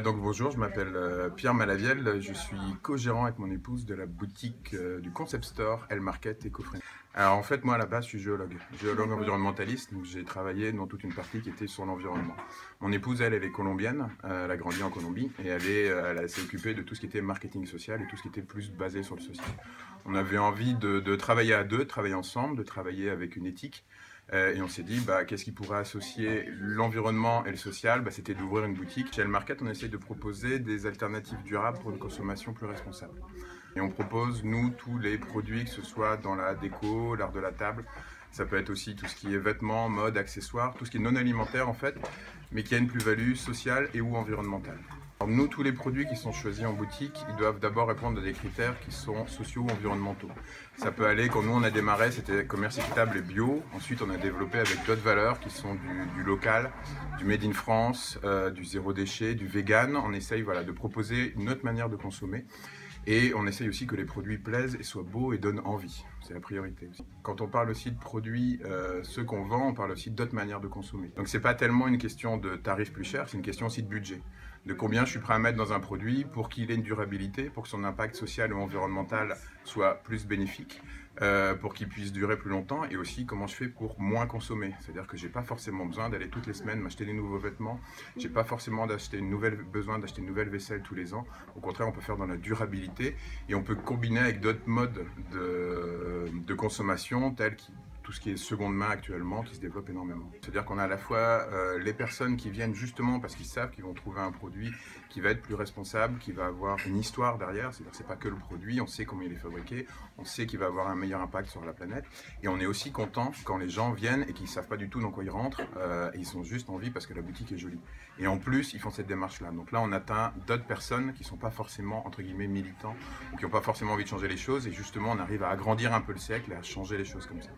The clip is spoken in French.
Donc bonjour, je m'appelle Pierre Malaviel, je suis co-gérant avec mon épouse de la boutique du concept store Elle Market Eco-Friendly. Alors en fait moi à la base je suis géologue D'accord. environnementaliste, donc j'ai travaillé dans toute une partie qui était sur l'environnement. Mon épouse elle est colombienne, elle a grandi en Colombie et elle s'est occupée de tout ce qui était marketing social et tout ce qui était plus basé sur le social. On avait envie de travailler à deux, de travailler ensemble, de travailler avec une éthique. Et on s'est dit, qu'est-ce qui pourrait associer l'environnement et le social? C'était d'ouvrir une boutique. Chez El Market, on essaye de proposer des alternatives durables pour une consommation plus responsable. Et on propose, nous, tous les produits, que ce soit dans la déco, l'art de la table. Ça peut être aussi tout ce qui est vêtements, mode, accessoires, tout ce qui est non alimentaire en fait, mais qui a une plus-value sociale et ou environnementale. Alors nous, tous les produits qui sont choisis en boutique, ils doivent d'abord répondre à des critères qui sont sociaux ou environnementaux. Ça peut aller, quand nous on a démarré, c'était commerce équitable et bio. Ensuite, on a développé avec d'autres valeurs qui sont du local, du made in France, du zéro déchet, du vegan. On essaye de proposer une autre manière de consommer. Et on essaye aussi que les produits plaisent et soient beaux et donnent envie. C'est la priorité aussi. Quand on parle aussi de produits, ceux qu'on vend, on parle aussi d'autres manières de consommer. Donc c'est pas tellement une question de tarif plus cher, c'est une question aussi de budget. De combien je suis prêt à mettre dans un produit pour qu'il ait une durabilité, pour que son impact social ou environnemental soit plus bénéfique, pour qu'il puisse durer plus longtemps, et aussi comment je fais pour moins consommer. C'est-à-dire que j'ai pas forcément besoin d'aller toutes les semaines m'acheter des nouveaux vêtements, j'ai pas forcément besoin d'acheter une nouvelle vaisselle tous les ans. Au contraire, on peut faire dans la durabilité et on peut combiner avec d'autres modes de consommation tels que tout ce qui est seconde main actuellement qui se développe énormément. C'est-à-dire qu'on a à la fois les personnes qui viennent justement parce qu'ils savent qu'ils vont trouver un produit qui va être plus responsable, qui va avoir une histoire derrière, c'est-à-dire que c'est pas que le produit, on sait comment il est fabriqué, on sait qu'il va avoir un meilleur impact sur la planète, et on est aussi content quand les gens viennent et qu'ils savent pas du tout dans quoi ils rentrent, et ils sont juste envie parce que la boutique est jolie. Et en plus, ils font cette démarche-là. Donc là, on atteint d'autres personnes qui sont pas forcément, entre guillemets, militants, ou qui n'ont pas forcément envie de changer les choses, et justement, on arrive à agrandir un peu le cercle et à changer les choses comme ça.